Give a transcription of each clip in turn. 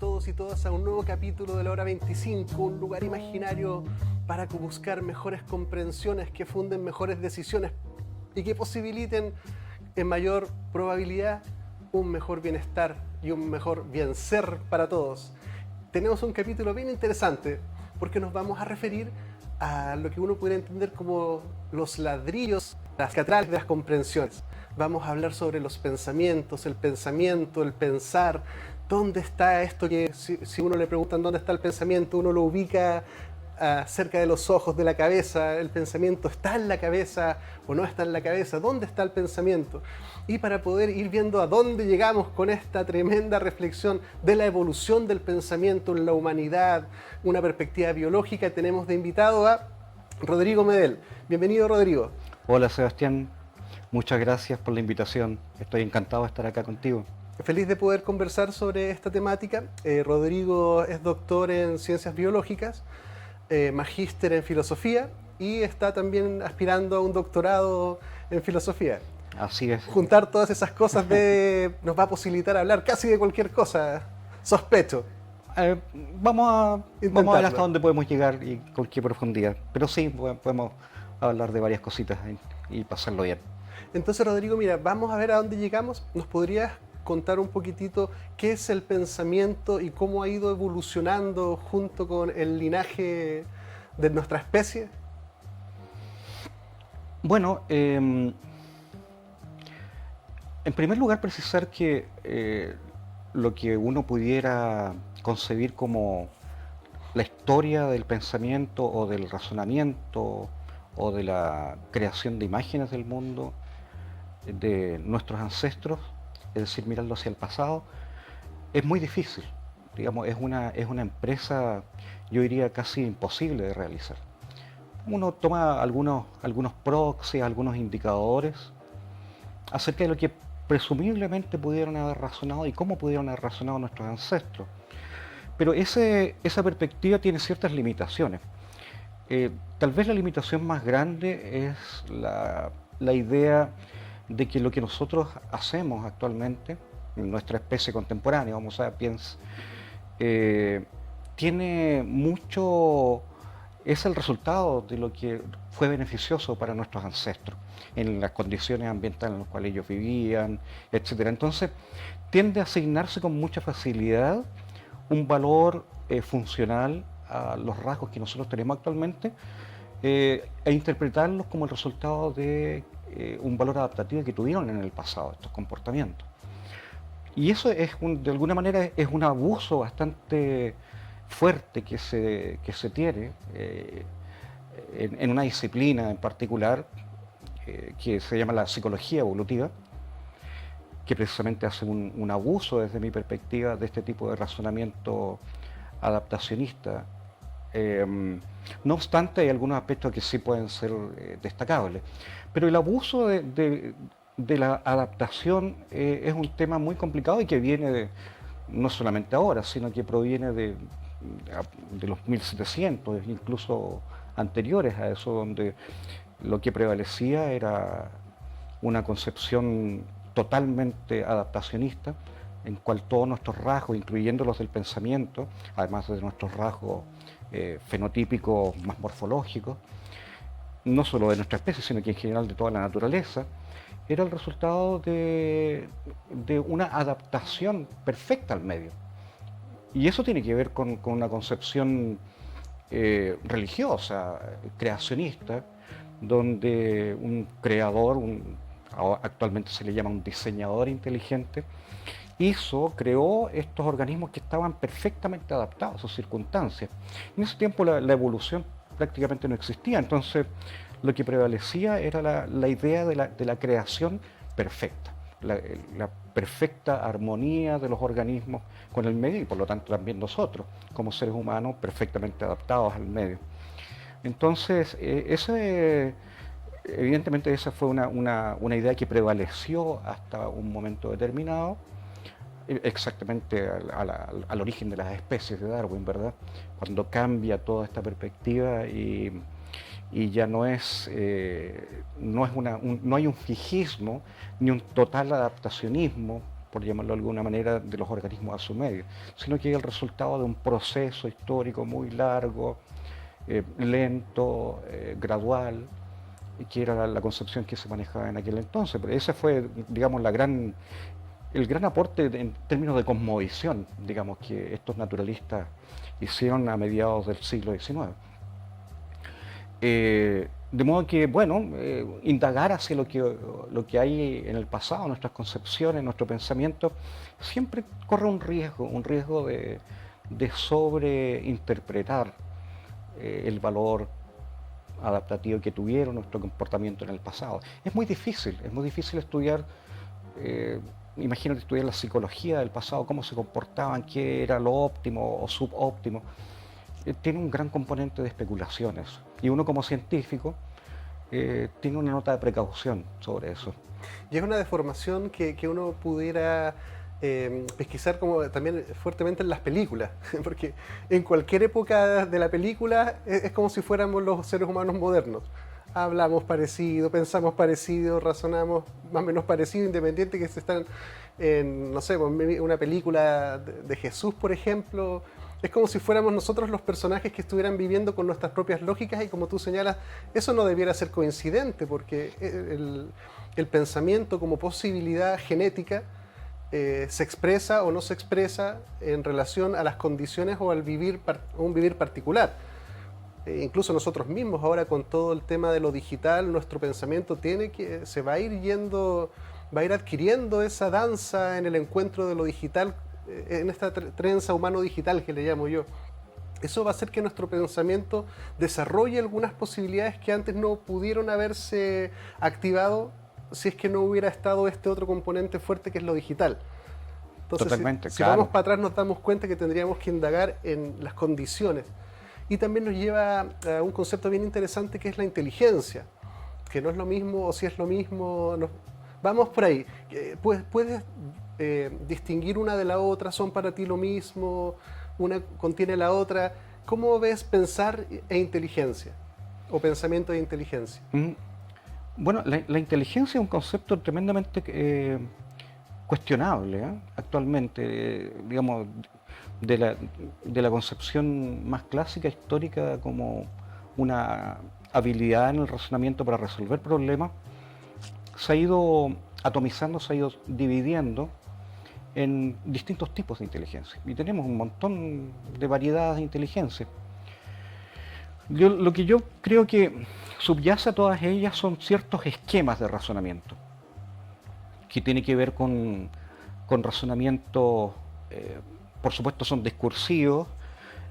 todos y todas a un nuevo capítulo de la Hora 25, un lugar imaginario para buscar mejores comprensiones que funden mejores decisiones y que posibiliten en mayor probabilidad un mejor bienestar y un mejor bien ser para todos. Tenemos un capítulo bien interesante porque nos vamos a referir a lo que uno puede entender como los ladrillos, las catedrales de las comprensiones. Vamos a hablar sobre los pensamientos, el pensar. ¿Dónde está esto que si uno le preguntan dónde está el pensamiento, uno lo ubica cerca de los ojos, de la cabeza? ¿El pensamiento está en la cabeza o no está en la cabeza? ¿Dónde está el pensamiento? Y para poder ir viendo a dónde llegamos con esta tremenda reflexión de la evolución del pensamiento en la humanidad, una perspectiva biológica, tenemos de invitado a Rodrigo Medel. Bienvenido, Rodrigo. Hola, Sebastián. Muchas gracias por la invitación. Estoy encantado de estar acá contigo. Feliz de poder conversar sobre esta temática. Rodrigo es doctor en ciencias biológicas, magíster en filosofía y está también aspirando a un doctorado en filosofía. Así es. Juntar todas esas cosas nos va a posibilitar hablar casi de cualquier cosa, sospecho. Vamos a ver hasta dónde podemos llegar y con qué profundidad. Pero sí, podemos hablar de varias cositas y pasarlo bien. Entonces, Rodrigo, mira, vamos a ver a dónde llegamos. ¿Nos podrías contar un poquitito qué es el pensamiento y cómo ha ido evolucionando junto con el linaje de nuestra especie? Bueno, en primer lugar precisar que lo que uno pudiera concebir como la historia del pensamiento o del razonamiento o de la creación de imágenes del mundo de nuestros ancestros, es decir, mirando hacia el pasado, es muy difícil. Digamos, es una empresa, yo diría, casi imposible de realizar. Uno toma algunos proxies, algunos indicadores acerca de lo que presumiblemente pudieron haber razonado y cómo pudieron haber razonado nuestros ancestros. Pero esa perspectiva tiene ciertas limitaciones. Tal vez la limitación más grande es la idea de que lo que nosotros hacemos actualmente, en nuestra especie contemporánea, Homo sapiens, tiene mucho, es el resultado de lo que fue beneficioso para nuestros ancestros, en las condiciones ambientales en las cuales ellos vivían, etc. Entonces, tiende a asignarse con mucha facilidad un valor funcional a los rasgos que nosotros tenemos actualmente e interpretarlos como el resultado de un valor adaptativo que tuvieron en el pasado estos comportamientos. Y eso es de alguna manera es un abuso bastante fuerte que se tiene en una disciplina en particular que se llama la psicología evolutiva, que precisamente hace un abuso desde mi perspectiva de este tipo de razonamiento adaptacionista. No obstante, hay algunos aspectos que sí pueden ser destacables, pero el abuso de la adaptación es un tema muy complicado y que viene no solamente ahora, sino que proviene de los 1700, incluso anteriores a eso, donde lo que prevalecía era una concepción totalmente adaptacionista, en cual todos nuestros rasgos, incluyendo los del pensamiento, además de nuestros rasgos fenotípicos más morfológicos, no solo de nuestra especie, sino que en general de toda la naturaleza, era el resultado de una adaptación perfecta al medio. Y eso tiene que ver con una concepción religiosa, creacionista, donde un creador, actualmente se le llama un diseñador inteligente, creó estos organismos que estaban perfectamente adaptados a sus circunstancias. En ese tiempo la evolución prácticamente no existía, entonces lo que prevalecía era la idea de la creación perfecta, la perfecta armonía de los organismos con el medio y por lo tanto también nosotros, como seres humanos, perfectamente adaptados al medio. Entonces, evidentemente esa fue una idea que prevaleció hasta un momento determinado, exactamente al origen de las especies de Darwin, ¿verdad? Cuando cambia toda esta perspectiva y ya no hay un fijismo ni un total adaptacionismo por llamarlo de alguna manera, de los organismos a su medio, sino que es el resultado de un proceso histórico muy largo, lento, gradual, que era la concepción que se manejaba en aquel entonces. Pero ese fue, digamos, el gran aporte en términos de cosmovisión, digamos, que estos naturalistas hicieron a mediados del siglo XIX. De modo que, bueno, indagar hacia lo que hay en el pasado, nuestras concepciones, nuestro pensamiento, siempre corre un riesgo de sobreinterpretar el valor adaptativo que tuvieron nuestro comportamiento en el pasado. Es muy difícil estudiar, imagínate estudiar la psicología del pasado, cómo se comportaban, qué era lo óptimo o subóptimo. Tiene un gran componente de especulaciones y uno como científico tiene una nota de precaución sobre eso. Y es una deformación que uno pudiera pesquisar como también fuertemente en las películas, porque en cualquier época de la película es como si fuéramos los seres humanos modernos. Hablamos parecido, pensamos parecido, razonamos más o menos parecido, independiente que se están en, no sé, una película de Jesús, por ejemplo. Es como si fuéramos nosotros los personajes que estuvieran viviendo con nuestras propias lógicas y, como tú señalas, eso no debiera ser coincidente, porque el pensamiento como posibilidad genética se expresa o no se expresa en relación a las condiciones o al un vivir particular. Incluso nosotros mismos ahora, con todo el tema de lo digital, nuestro pensamiento se va a ir adquiriendo esa danza en el encuentro de lo digital, en esta trenza humano-digital que le llamo yo. Eso va a hacer que nuestro pensamiento desarrolle algunas posibilidades que antes no pudieron haberse activado si es que no hubiera estado este otro componente fuerte que es lo digital. Entonces, Totalmente, si claro. vamos para atrás nos damos cuenta que tendríamos que indagar en las condiciones. Y también nos lleva a un concepto bien interesante que es la inteligencia, que no es lo mismo o si es lo mismo. Vamos por ahí. ¿Puedes distinguir una de la otra? ¿Son para ti lo mismo? ¿Una contiene la otra? ¿Cómo ves pensar e inteligencia? ¿O pensamiento e inteligencia? Bueno, la inteligencia es un concepto tremendamente cuestionable actualmente, digamos, de la concepción más clásica, histórica, como una habilidad en el razonamiento para resolver problemas, se ha ido atomizando, se ha ido dividiendo en distintos tipos de inteligencia. Y tenemos un montón de variedades de inteligencia. Lo que yo creo que subyace a todas ellas son ciertos esquemas de razonamiento, que tiene que ver con razonamiento, por supuesto son discursivos,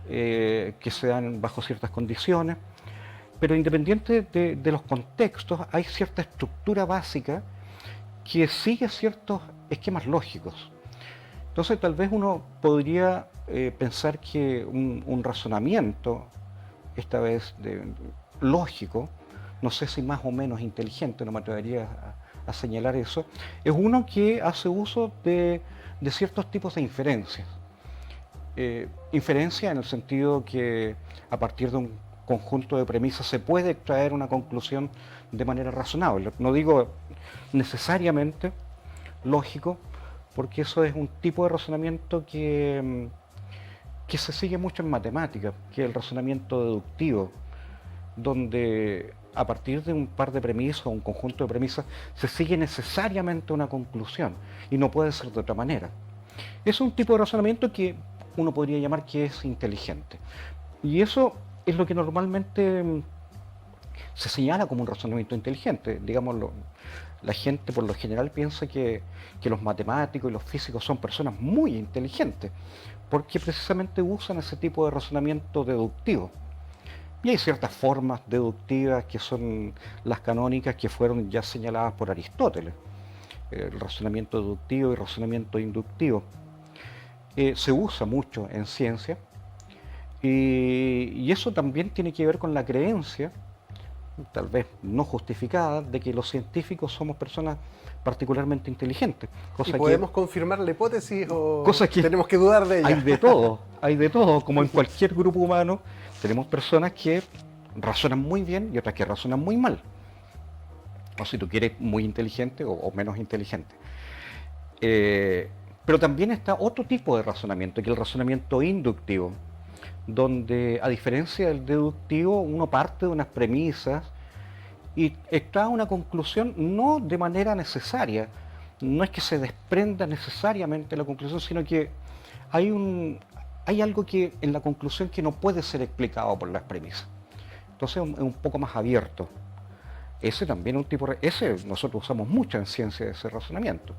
que se dan bajo ciertas condiciones, pero independiente de los contextos, hay cierta estructura básica que sigue ciertos esquemas lógicos. Entonces tal vez uno podría pensar que un razonamiento, esta vez lógico, no sé si más o menos inteligente, no me atrevería a señalar eso, es uno que hace uso de ciertos tipos de inferencias. Inferencia en el sentido que a partir de un conjunto de premisas se puede extraer una conclusión de manera razonable. No digo necesariamente lógico, porque eso es un tipo de razonamiento que se sigue mucho en matemáticas, que es el razonamiento deductivo, donde a partir de un par de premisas o un conjunto de premisas se sigue necesariamente una conclusión y no puede ser de otra manera. Es un tipo de razonamiento que uno podría llamar que es inteligente. Y eso es lo que normalmente se señala como un razonamiento inteligente. Digamos, la gente por lo general piensa que los matemáticos y los físicos son personas muy inteligentes, porque precisamente usan ese tipo de razonamiento deductivo. Y hay ciertas formas deductivas que son las canónicas, que fueron ya señaladas por Aristóteles. El razonamiento deductivo y el razonamiento inductivo. Se usa mucho en ciencia, y eso también tiene que ver con la creencia, tal vez no justificada, de que los científicos somos personas particularmente inteligentes. ¿Y podemos confirmar la hipótesis o que tenemos que dudar de ella? Hay de todo, como en cualquier grupo humano, tenemos personas que razonan muy bien y otras que razonan muy mal. O si tú quieres, muy inteligente o menos inteligente. Pero también está otro tipo de razonamiento, que es el razonamiento inductivo, donde a diferencia del deductivo uno parte de unas premisas y extrae una conclusión no de manera necesaria, no es que se desprenda necesariamente la conclusión, sino que hay algo que en la conclusión que no puede ser explicado por las premisas. Entonces es un poco más abierto. Ese también es un tipo, ese nosotros usamos mucho en ciencia de ese razonamiento.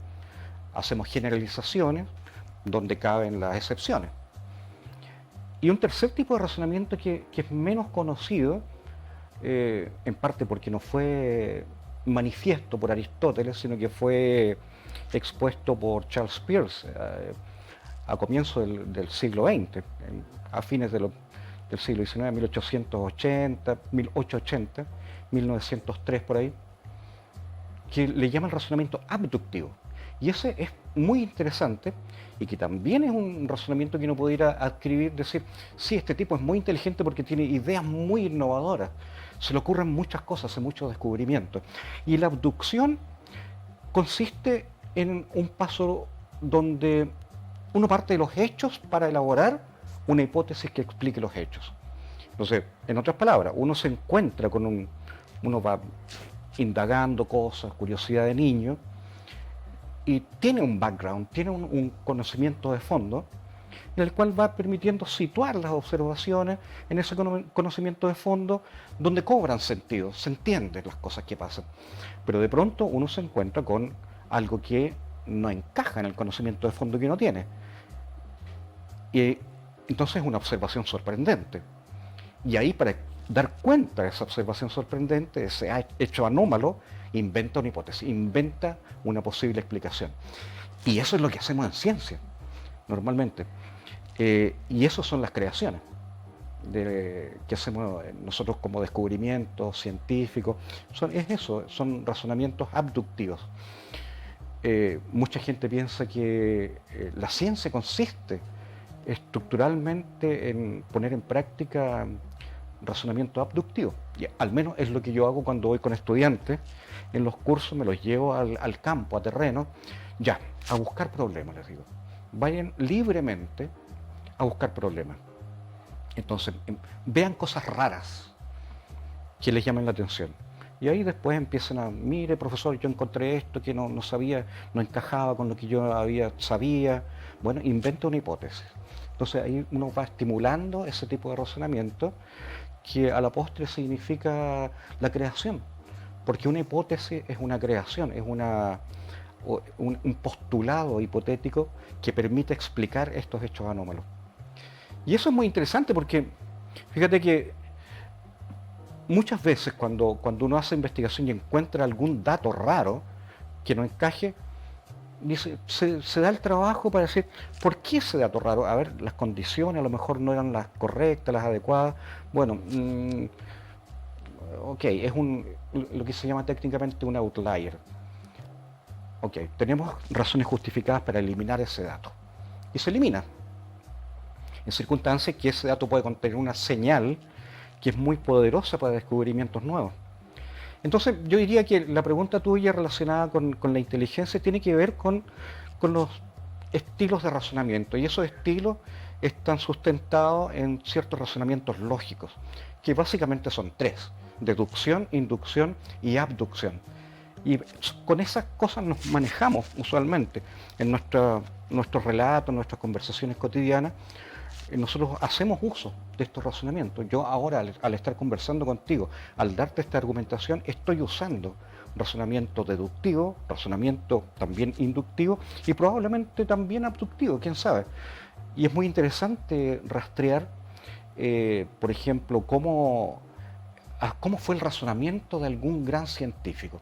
Hacemos generalizaciones donde caben las excepciones. Y un tercer tipo de razonamiento que es menos conocido, en parte porque no fue manifiesto por Aristóteles, sino que fue expuesto por Charles Peirce a comienzos del siglo XX, a fines del siglo XIX, 1880, 1880, 1903 por ahí, que le llama el razonamiento abductivo. Y ese es muy interesante y que también es un razonamiento que uno pudiera adquirir, decir, sí, este tipo es muy inteligente porque tiene ideas muy innovadoras, se le ocurren muchas cosas, hace muchos descubrimientos. Y la abducción consiste en un paso donde uno parte de los hechos para elaborar una hipótesis que explique los hechos. Entonces, en otras palabras, uno se encuentra uno va indagando cosas, curiosidad de niño, y tiene un background, tiene un conocimiento de fondo, en el cual va permitiendo situar las observaciones en ese conocimiento de fondo donde cobran sentido, se entienden las cosas que pasan. Pero de pronto uno se encuentra con algo que no encaja en el conocimiento de fondo que uno tiene. Y entonces es una observación sorprendente. Y ahí, para dar cuenta de esa observación sorprendente, ese hecho anómalo, inventa una hipótesis, inventa una posible explicación. Y eso es lo que hacemos en ciencia, normalmente. Y eso son las creaciones que hacemos nosotros como descubrimientos científicos. Es eso, son razonamientos abductivos. Mucha gente piensa que la ciencia consiste estructuralmente en poner en práctica razonamiento abductivo. Y al menos es lo que yo hago cuando voy con estudiantes. En los cursos me los llevo al campo, a terreno, ya, a buscar problemas, les digo. Vayan libremente a buscar problemas. Entonces, vean cosas raras que les llamen la atención. Y ahí después empiezan a, mire, profesor, yo encontré esto que no sabía, no encajaba con lo que yo sabía. Bueno, inventa una hipótesis. Entonces ahí uno va estimulando ese tipo de razonamiento que a la postre significa la creación. Porque una hipótesis es una creación, es un postulado hipotético que permite explicar estos hechos anómalos. Y eso es muy interesante porque, fíjate que muchas veces cuando uno hace investigación y encuentra algún dato raro que no encaje, se da el trabajo para decir, ¿por qué ese dato raro? A ver, las condiciones a lo mejor no eran las correctas, las adecuadas. Bueno, ok, es lo que se llama técnicamente un outlier. Ok, tenemos razones justificadas para eliminar ese dato. Y se elimina. En circunstancias que ese dato puede contener una señal que es muy poderosa para descubrimientos nuevos. Entonces yo diría que la pregunta tuya relacionada con la inteligencia tiene que ver con los estilos de razonamiento, y esos estilos están sustentados en ciertos razonamientos lógicos, que básicamente son tres: deducción, inducción y abducción. Y con esas cosas nos manejamos usualmente en nuestros relatos, en nuestras conversaciones cotidianas. Nosotros hacemos uso de estos razonamientos. Yo ahora, al estar conversando contigo, al darte esta argumentación, estoy usando razonamiento deductivo, razonamiento también inductivo y probablemente también abductivo, quién sabe. Y es muy interesante rastrear, por ejemplo, cómo fue el razonamiento de algún gran científico.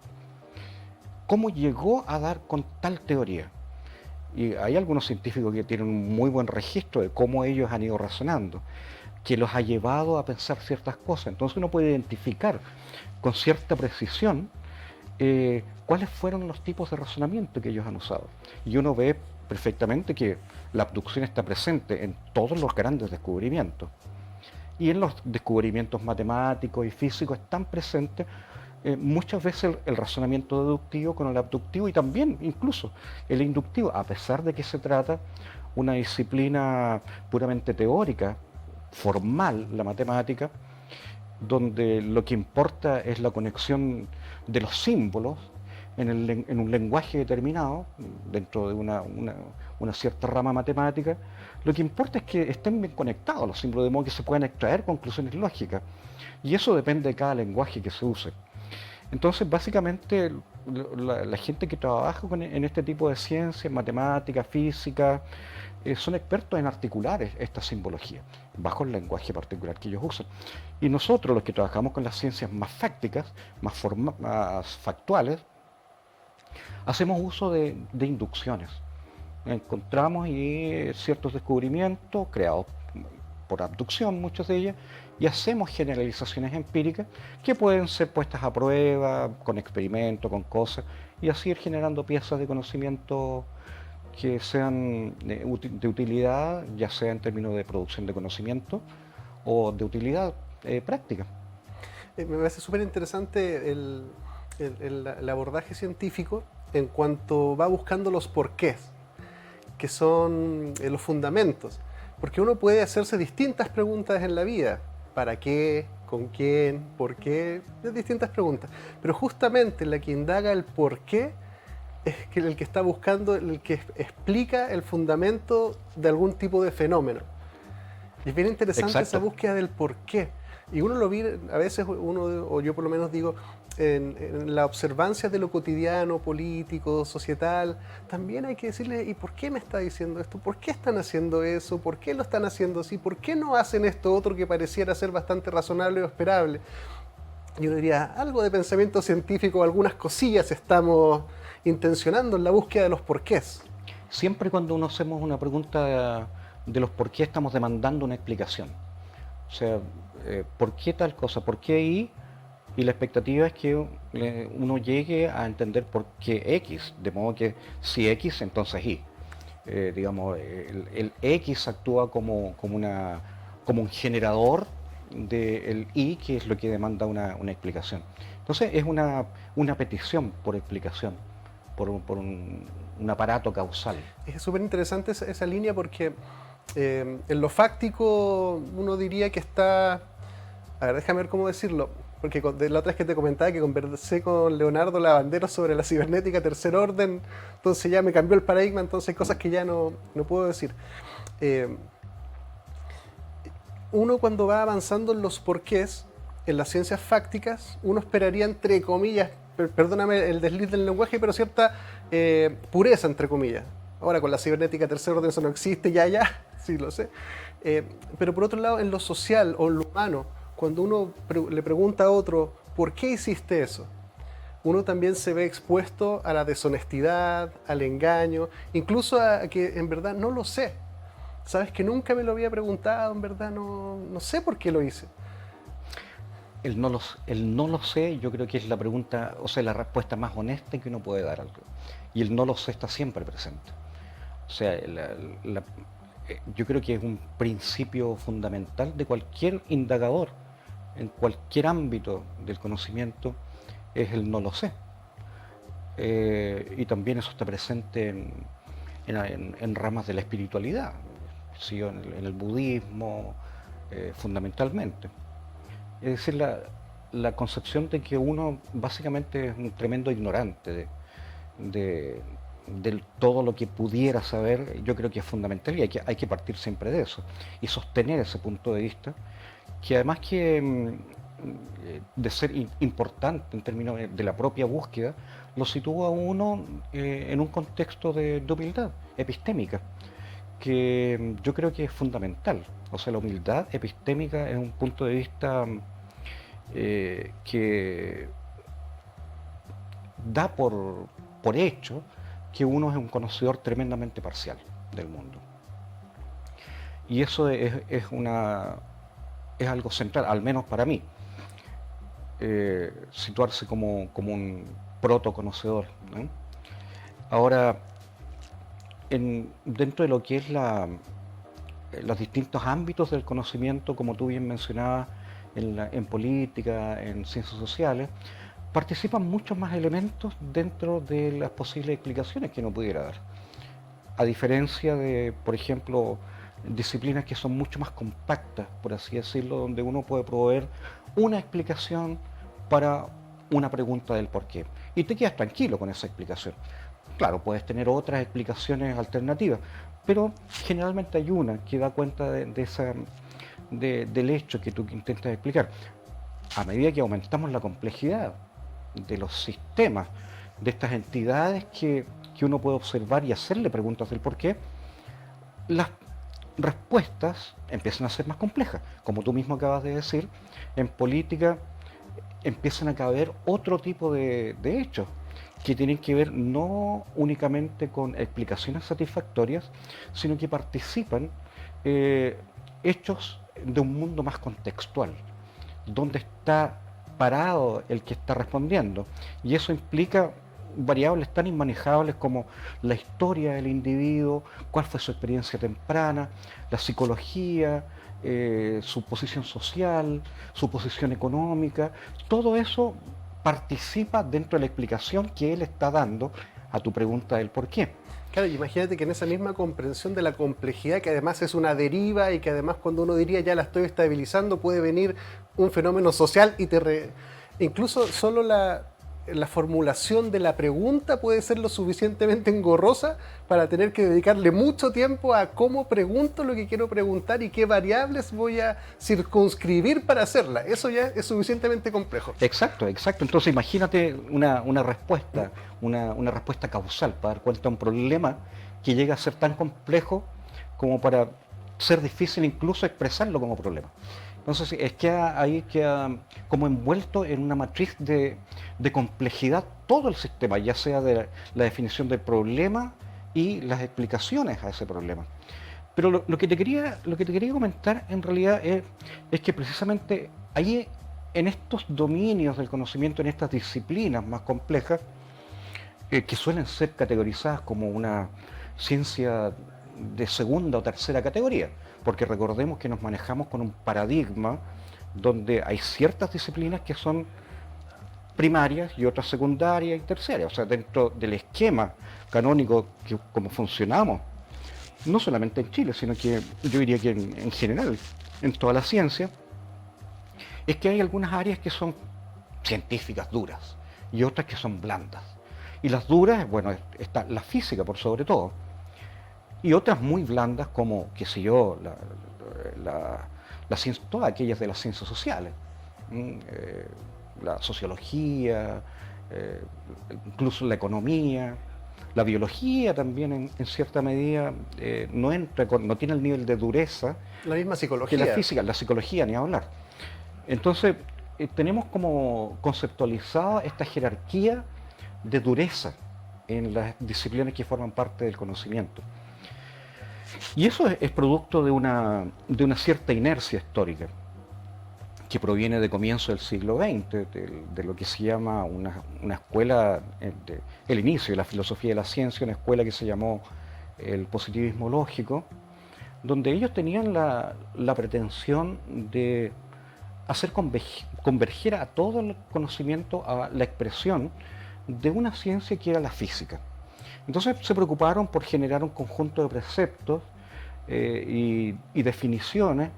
¿Cómo llegó a dar con tal teoría? Y hay algunos científicos que tienen un muy buen registro de cómo ellos han ido razonando, que los ha llevado a pensar ciertas cosas. Entonces uno puede identificar con cierta precisión cuáles fueron los tipos de razonamiento que ellos han usado. Y uno ve perfectamente que la abducción está presente en todos los grandes descubrimientos. Y en los descubrimientos matemáticos y físicos están presentes muchas veces el razonamiento deductivo con el abductivo y también incluso el inductivo, a pesar de que se trata una disciplina puramente teórica, formal, la matemática, donde lo que importa es la conexión de los símbolos en un lenguaje determinado, dentro de una cierta rama matemática. Lo que importa es que estén bien conectados los símbolos, de modo que se puedan extraer conclusiones lógicas. Y eso depende de cada lenguaje que se use. Entonces, básicamente, la gente que trabaja en este tipo de ciencias, matemáticas, física, son expertos en articular esta simbología, bajo el lenguaje particular que ellos usan. Y nosotros, los que trabajamos con las ciencias más fácticas, más factuales, hacemos uso de inducciones. Encontramos ciertos descubrimientos creados por abducción, muchas de ellas, y hacemos generalizaciones empíricas que pueden ser puestas a prueba con experimentos, con cosas, y así ir generando piezas de conocimiento que sean de utilidad, ya sea en términos de producción de conocimiento o de utilidad práctica. Me parece súper interesante el abordaje científico en cuanto va buscando los porqués, que son los fundamentos. Porque uno puede hacerse distintas preguntas en la vida. ¿Para qué? ¿Con quién? ¿Por qué? Distintas preguntas. Pero justamente la que indaga el por qué es el que está buscando, el que explica el fundamento de algún tipo de fenómeno. Y es bien interesante. Exacto. Esa búsqueda del por qué. Y uno lo ve, a veces o yo por lo menos digo, en la observancia de lo cotidiano, político, societal, también hay que decirle, ¿y por qué me está diciendo esto? ¿Por qué están haciendo eso? ¿Por qué lo están haciendo así? ¿Por qué no hacen esto otro que pareciera ser bastante razonable o esperable? Yo diría, algo de pensamiento científico, algunas cosillas estamos intencionando en la búsqueda de los porqués. Siempre cuando uno hacemos una pregunta de los por qué, estamos demandando una explicación. O sea, ¿por qué tal cosa? ¿Por qué Y? Y la expectativa es que uno llegue a entender por qué X, de modo que si X, entonces Y. Digamos, el X actúa como un generador del Y, que es lo que demanda una explicación. Entonces es una petición por explicación, por un aparato causal. Es súper interesante esa línea porque en lo fáctico uno diría que está... A ver, déjame ver cómo decirlo. Porque de la otra vez que te comentaba que conversé con Leonardo Lavandero sobre la cibernética tercer orden, entonces ya me cambió el paradigma, entonces hay cosas que ya no puedo decir. Uno cuando va avanzando en los porqués, en las ciencias fácticas, uno esperaría, entre comillas, perdóname el desliz del lenguaje, pero cierta pureza, entre comillas. Ahora con la cibernética tercer orden eso no existe, ya, sí lo sé. Pero por otro lado, en lo social o en lo humano, cuando uno le pregunta a otro, ¿por qué hiciste eso? Uno también se ve expuesto a la deshonestidad, al engaño, incluso a que en verdad no lo sé. Sabes que nunca me lo había preguntado, en verdad no sé por qué lo hice. El no lo sé, yo creo que es la pregunta, o sea, la respuesta más honesta que uno puede dar a algo. Y el no lo sé está siempre presente. O sea, yo creo que es un principio fundamental de cualquier indagador, en cualquier ámbito del conocimiento, es el no lo sé. Y también eso está presente en ramas de la espiritualidad, ¿sí? en el budismo, fundamentalmente. Es decir, la concepción de que uno básicamente es un tremendo ignorante de todo lo que pudiera saber, yo creo que es fundamental y hay que partir siempre de eso y sostener ese punto de vista, que además que de ser importante en términos de la propia búsqueda, lo sitúa a uno en un contexto de humildad epistémica, que yo creo que es fundamental. O sea, la humildad epistémica es un punto de vista que da por hecho que uno es un conocedor tremendamente parcial del mundo. Y eso es algo central, al menos para mí. Situarse como un protoconocedor, ¿no? Ahora, dentro de lo que es los distintos ámbitos del conocimiento, como tú bien mencionabas, en política, en ciencias sociales, participan muchos más elementos dentro de las posibles explicaciones que uno pudiera dar. A diferencia de, por ejemplo, disciplinas que son mucho más compactas, por así decirlo, donde uno puede proveer una explicación para una pregunta del por qué. Y te quedas tranquilo con esa explicación. Claro, puedes tener otras explicaciones alternativas, pero generalmente hay una que da cuenta del hecho que tú intentas explicar. A medida que aumentamos la complejidad de los sistemas, de estas entidades que uno puede observar y hacerle preguntas del por qué, las respuestas empiezan a ser más complejas. Como tú mismo acabas de decir, en política empiezan a caber otro tipo de hechos que tienen que ver no únicamente con explicaciones satisfactorias, sino que participan hechos de un mundo más contextual, donde está parado el que está respondiendo. Y eso implica variables tan inmanejables como la historia del individuo, cuál fue su experiencia temprana, la psicología, su posición social, su posición económica. Todo eso participa dentro de la explicación que él está dando a tu pregunta del por qué. Claro, imagínate que en esa misma comprensión de la complejidad, que además es una deriva y que además cuando uno diría ya la estoy estabilizando, puede venir un fenómeno social y incluso solo la formulación de la pregunta puede ser lo suficientemente engorrosa para tener que dedicarle mucho tiempo a cómo pregunto lo que quiero preguntar y qué variables voy a circunscribir para hacerla. Eso ya es suficientemente complejo. Exacto, exacto. Entonces imagínate una respuesta, una respuesta causal para dar cuenta de un problema que llega a ser tan complejo como para ser difícil incluso expresarlo como problema. Entonces es que ahí queda como envuelto en una matriz de complejidad todo el sistema, ya sea de la definición del problema y las explicaciones a ese problema. Pero lo que te quería comentar en realidad es que precisamente ahí en estos dominios del conocimiento, en estas disciplinas más complejas, que suelen ser categorizadas como una ciencia de segunda o tercera categoría, porque recordemos que nos manejamos con un paradigma donde hay ciertas disciplinas que son primarias y otras secundarias y terciarias, o sea, dentro del esquema canónico que como funcionamos, no solamente en Chile, sino que yo diría que en general, en toda la ciencia, es que hay algunas áreas que son científicas duras y otras que son blandas. Y las duras, bueno, está la física por sobre todo, y otras muy blandas como, qué sé yo, todas aquellas de las ciencias sociales, la sociología, incluso la economía, la biología también en cierta medida no tiene el nivel de dureza La misma psicología. que la física, la psicología ni hablar. Entonces tenemos como conceptualizada esta jerarquía de dureza en las disciplinas que forman parte del conocimiento. Y eso es producto de una cierta inercia histórica que proviene de comienzo del siglo XX, de lo que se llama una escuela, el inicio de la filosofía de la ciencia, una escuela que se llamó el positivismo lógico, donde ellos tenían la pretensión de hacer converger a todo el conocimiento a la expresión de una ciencia que era la física. Entonces se preocuparon por generar un conjunto de preceptos y definiciones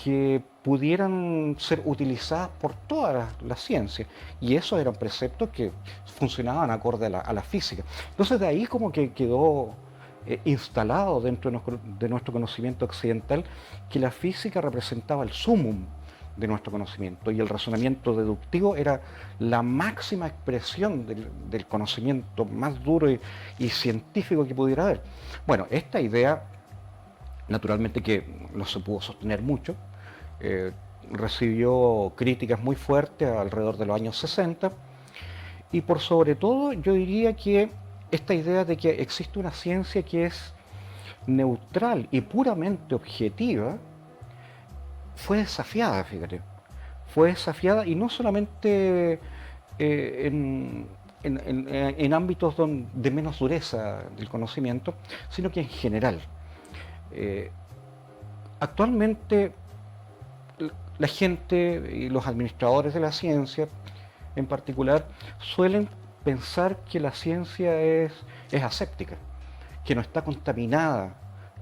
que pudieran ser utilizadas por todas las ciencias. Y esos eran preceptos que funcionaban acorde a la física. Entonces de ahí como que quedó instalado dentro de nuestro conocimiento occidental que la física representaba el sumum de nuestro conocimiento y el razonamiento deductivo era la máxima expresión del conocimiento más duro y científico que pudiera haber. Bueno, esta idea, naturalmente que no se pudo sostener mucho, recibió críticas muy fuertes alrededor de los años 60 y por sobre todo yo diría que esta idea de que existe una ciencia que es neutral y puramente objetiva fue desafiada, fíjate. Fue desafiada y no solamente en ámbitos de menos dureza del conocimiento, sino que en general. Actualmente la gente y los administradores de la ciencia en particular, suelen pensar que la ciencia es aséptica, que no está contaminada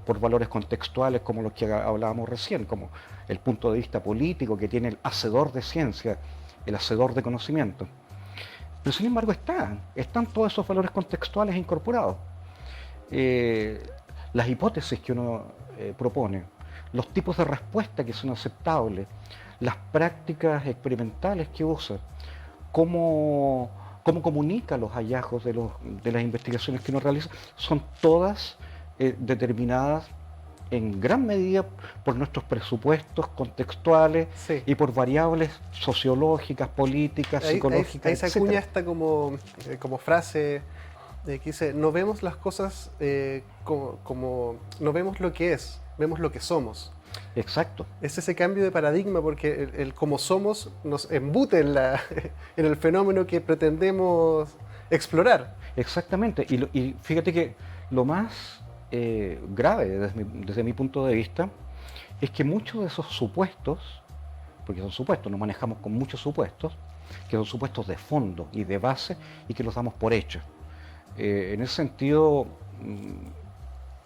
por valores contextuales como los que hablábamos recién, como el punto de vista político que tiene el hacedor de ciencia, el hacedor de conocimiento. Pero sin embargo están todos esos valores contextuales incorporados. Las hipótesis que uno propone, los tipos de respuesta que son aceptables, las prácticas experimentales que usa, cómo comunica los hallazgos de las investigaciones que uno realiza, son todas determinadas en gran medida por nuestros presupuestos contextuales, Sí. y por variables sociológicas, políticas, psicológicas, ahí se acuña etc. esta como frase que dice, no vemos las cosas no vemos lo que es, vemos lo que somos. Exacto. Es ese cambio de paradigma, porque el como somos nos embute en el fenómeno que pretendemos explorar. Exactamente. Y fíjate que lo más grave desde mi punto de vista es que muchos de esos supuestos, porque son supuestos, nos manejamos con muchos supuestos, que son supuestos de fondo y de base y que los damos por hechos. En ese sentido,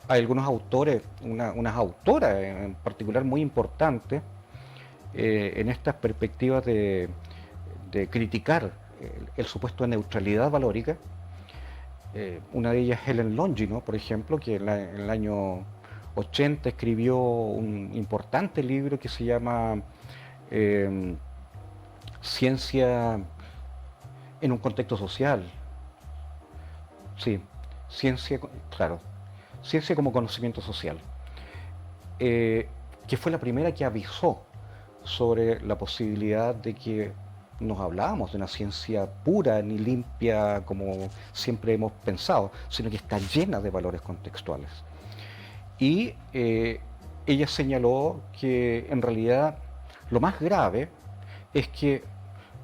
hay algunos autores, unas autoras en particular muy importantes, en estas perspectivas de criticar el supuesto de neutralidad valórica. Una de ellas es Helen Longino, por ejemplo, que en el año 80 escribió un importante libro que se llama Ciencia en un contexto social. Sí, claro, ciencia como conocimiento social, que fue la primera que avisó sobre la posibilidad de que nos hablábamos de una ciencia pura ni limpia como siempre hemos pensado, sino que está llena de valores contextuales. Y ella señaló que en realidad lo más grave es que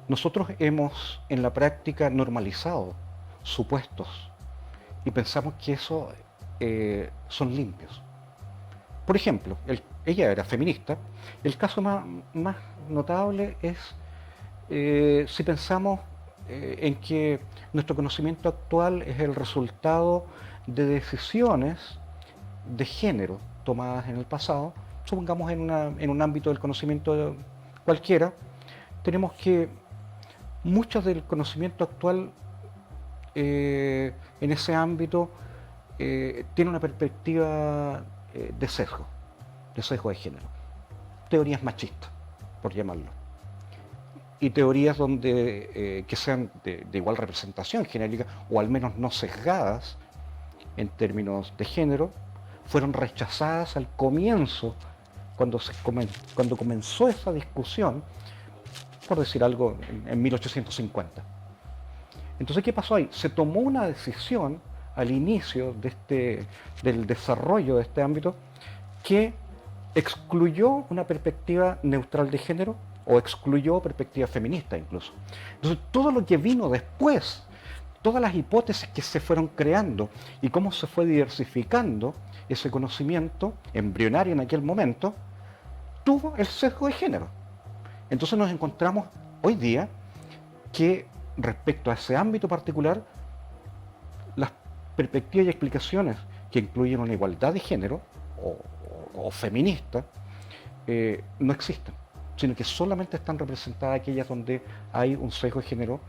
nosotros hemos en la práctica normalizado supuestos y pensamos que eso son limpios. Por ejemplo, ella era feminista. El caso más notable es si pensamos en que nuestro conocimiento actual es el resultado de decisiones de género tomadas en el pasado, supongamos en un ámbito del conocimiento cualquiera, tenemos que mucho del conocimiento actual en ese ámbito tiene una perspectiva de sesgo de género, teorías machistas, por llamarlo, y teorías que sean de igual representación genérica, o al menos no sesgadas en términos de género, fueron rechazadas al comienzo, cuando comenzó esa discusión, por decir algo, en 1850. Entonces, ¿qué pasó ahí? Se tomó una decisión al inicio del desarrollo de este ámbito que excluyó una perspectiva neutral de género o excluyó perspectiva feminista incluso. Entonces, todo lo que vino después, todas las hipótesis que se fueron creando y cómo se fue diversificando ese conocimiento embrionario en aquel momento, tuvo el sesgo de género. Entonces nos encontramos hoy día que respecto a ese ámbito particular, las perspectivas y explicaciones que incluyen una igualdad de género o feminista no existen, sino que solamente están representadas aquellas donde hay un sesgo de género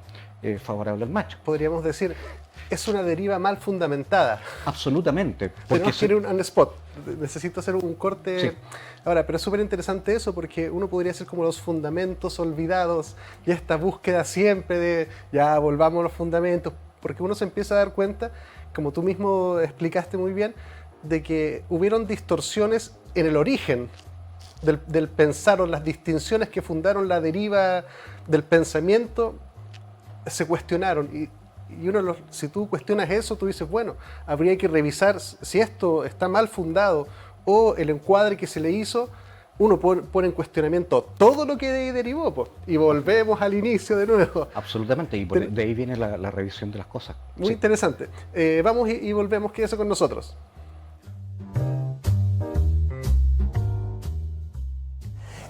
favorable al macho. Podríamos decir, es una deriva mal fundamentada. Absolutamente. Tenemos que ir un spot. Necesito hacer un corte. Sí. Ahora, pero es súper interesante eso, porque uno podría ser como los fundamentos olvidados y esta búsqueda siempre de ya volvamos a los fundamentos, porque uno se empieza a dar cuenta, como tú mismo explicaste muy bien, de que hubieron distorsiones en el origen del pensar, o las distinciones que fundaron la deriva del pensamiento se cuestionaron. Y si tú cuestionas eso, tú dices, bueno, habría que revisar si esto está mal fundado o el encuadre que se le hizo. Uno pone en cuestionamiento todo lo que de ahí derivó, pues, y volvemos al inicio de nuevo. Absolutamente, y de ahí viene la revisión de las cosas. Muy Sí. interesante. Vamos y volvemos, quédese con nosotros.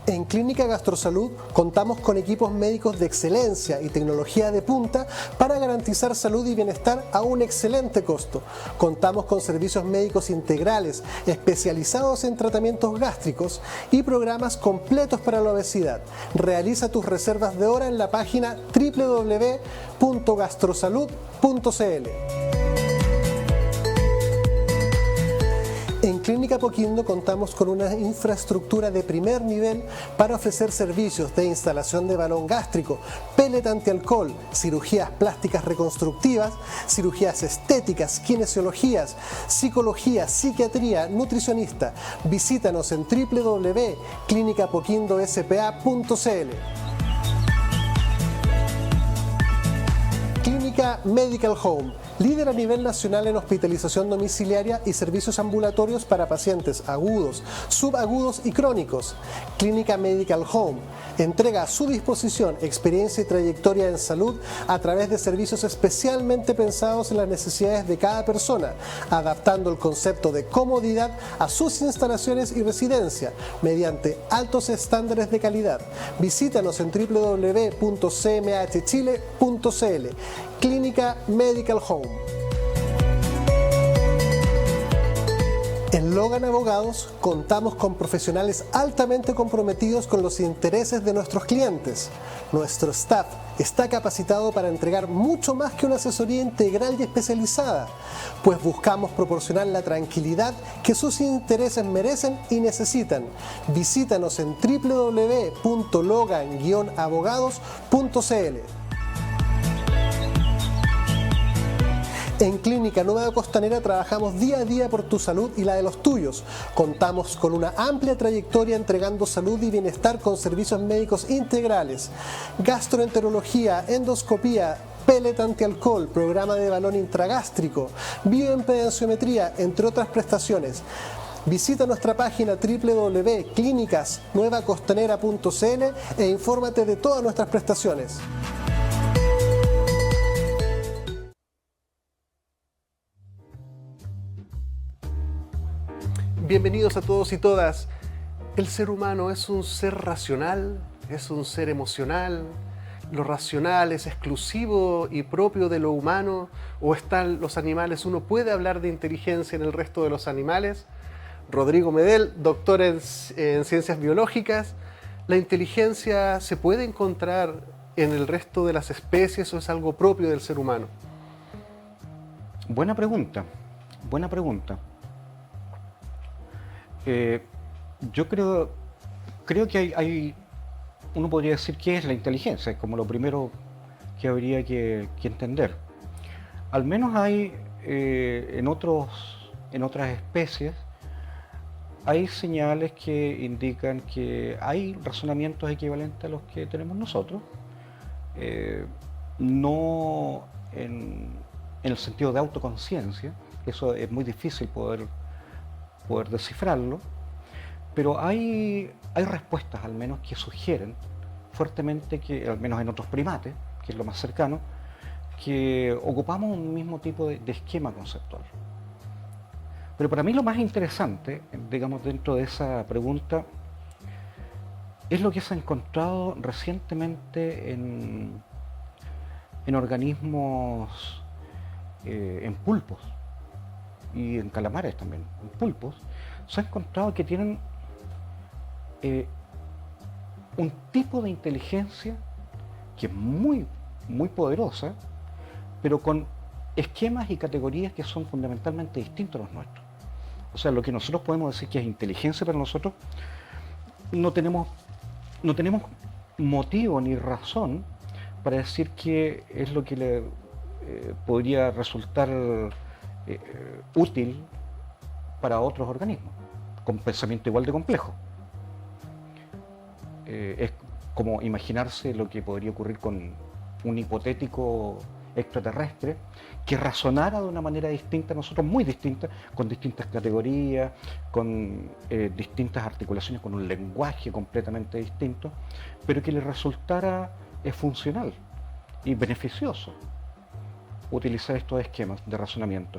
En Clínica Gastrosalud contamos con equipos médicos de excelencia y tecnología de punta para garantizar salud y bienestar a un excelente costo. Contamos con servicios médicos integrales especializados en tratamientos gástricos y programas completos para la obesidad. Realiza tus reservas de hora en la página www.gastrosalud.cl. En Clínica Apoquindo contamos con una infraestructura de primer nivel para ofrecer servicios de instalación de balón gástrico, pellet antialcohol, cirugías plásticas reconstructivas, cirugías estéticas, kinesiologías, psicología, psiquiatría, nutricionista. Visítanos en www.clinicapoquindospa.cl. Clínica Medical Home, líder a nivel nacional en hospitalización domiciliaria y servicios ambulatorios para pacientes agudos, subagudos y crónicos. Clínica Medical Home entrega a su disposición experiencia y trayectoria en salud a través de servicios especialmente pensados en las necesidades de cada persona, adaptando el concepto de comodidad a sus instalaciones y residencia mediante altos estándares de calidad. Visítanos en www.cmhchile.cl. Clínica Medical Home. En Logan Abogados contamos con profesionales altamente comprometidos con los intereses de nuestros clientes. Nuestro staff está capacitado para entregar mucho más que una asesoría integral y especializada, pues buscamos proporcionar la tranquilidad que sus intereses merecen y necesitan. Visítanos en www.logan-abogados.cl. En Clínica Nueva Costanera trabajamos día a día por tu salud y la de los tuyos. Contamos con una amplia trayectoria entregando salud y bienestar con servicios médicos integrales, gastroenterología, endoscopía, pellet antialcohol, programa de balón intragástrico, bioimpedenciometría, entre otras prestaciones. Visita nuestra página www.clinicasnuevacostanera.cl e infórmate de todas nuestras prestaciones. Bienvenidos a todos y todas. El ser humano es un ser racional, es un ser emocional. Lo racional es exclusivo y propio de lo humano, o están los animales. ¿Uno puede hablar de inteligencia en el resto de los animales? Rodrigo Medel, doctor en ciencias biológicas. ¿La inteligencia se puede encontrar en el resto de las especies o es algo propio del ser humano? Buena pregunta, buena pregunta. Yo creo que uno podría decir qué es la inteligencia, es como lo primero que habría que entender. Al menos hay en otras especies, hay señales que indican que hay razonamientos equivalentes a los que tenemos nosotros, no en el sentido de autoconciencia, eso es muy difícil poder descifrarlo, pero hay respuestas al menos que sugieren fuertemente que, al menos en otros primates, que es lo más cercano, que ocupamos un mismo tipo de esquema conceptual. Pero para mí lo más interesante, digamos, dentro de esa pregunta, es lo que se ha encontrado recientemente en organismos, en pulpos y en calamares también, en pulpos, se ha encontrado que tienen un tipo de inteligencia que es muy, muy poderosa, pero con esquemas y categorías que son fundamentalmente distintos a los nuestros. O sea, lo que nosotros podemos decir que es inteligencia para nosotros, no tenemos motivo ni razón para decir que es lo que le podría resultar útil para otros organismos, con pensamiento igual de complejo. Es como imaginarse lo que podría ocurrir con un hipotético extraterrestre que razonara de una manera distinta a nosotros, muy distinta, con distintas categorías, con distintas articulaciones, con un lenguaje completamente distinto, pero que le resultara funcional y beneficioso utilizar estos esquemas de razonamiento.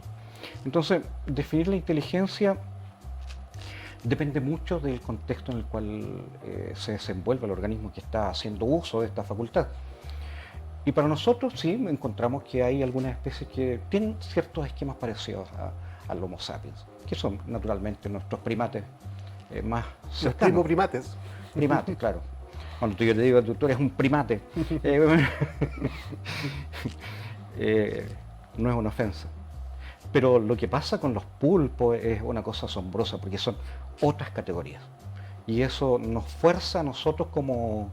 Entonces, definir la inteligencia Depende mucho del contexto en el cual se desenvuelve el organismo que está haciendo uso de esta facultad. Y para nosotros sí encontramos que hay algunas especies que tienen ciertos esquemas parecidos al Homo sapiens, que son naturalmente nuestros primates más Los cercanos. primates. Primates, claro. Cuando yo te digo, tú eres un primate, no es una ofensa. Pero lo que pasa con los pulpos es una cosa asombrosa, porque son otras categorías. Y eso nos fuerza a nosotros como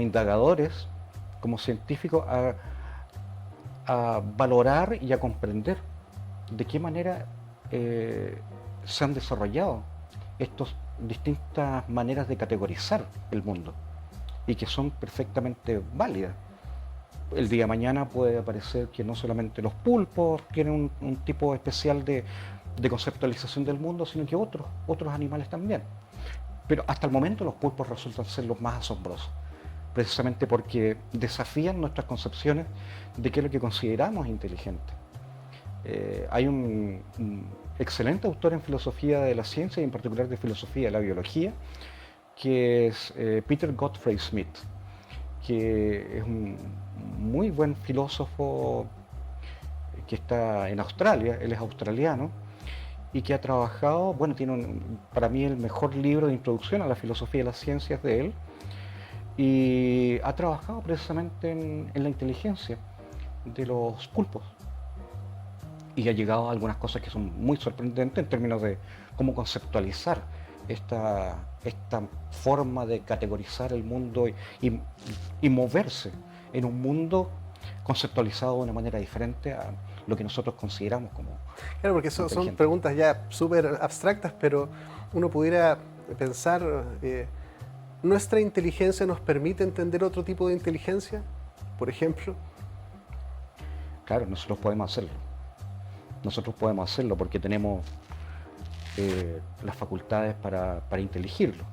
indagadores, como científicos, a valorar y a comprender de qué manera se han desarrollado estas distintas maneras de categorizar el mundo y que son perfectamente válidas. El día de mañana puede aparecer que no solamente los pulpos tienen un tipo especial de conceptualización del mundo, sino que otros animales también. Pero hasta el momento los pulpos resultan ser los más asombrosos, precisamente porque desafían nuestras concepciones de qué es lo que consideramos inteligente. Hay un excelente autor en filosofía de la ciencia y en particular de filosofía de la biología, que es Peter Gottfried Smith, que es un muy buen filósofo que está en Australia, él es australiano, y que ha trabajado, bueno, tiene para mí el mejor libro de introducción a la filosofía de las ciencias de él, y ha trabajado precisamente en la inteligencia de los pulpos. Y ha llegado a algunas cosas que son muy sorprendentes en términos de cómo conceptualizar esta forma de categorizar el mundo y moverse en un mundo conceptualizado de una manera diferente a lo que nosotros consideramos como Claro, porque son inteligente. preguntas ya súper abstractas, pero uno pudiera pensar, ¿nuestra inteligencia nos permite entender otro tipo de inteligencia? Por ejemplo. Claro, nosotros podemos hacerlo. Nosotros podemos hacerlo porque tenemos las facultades para inteligirlo.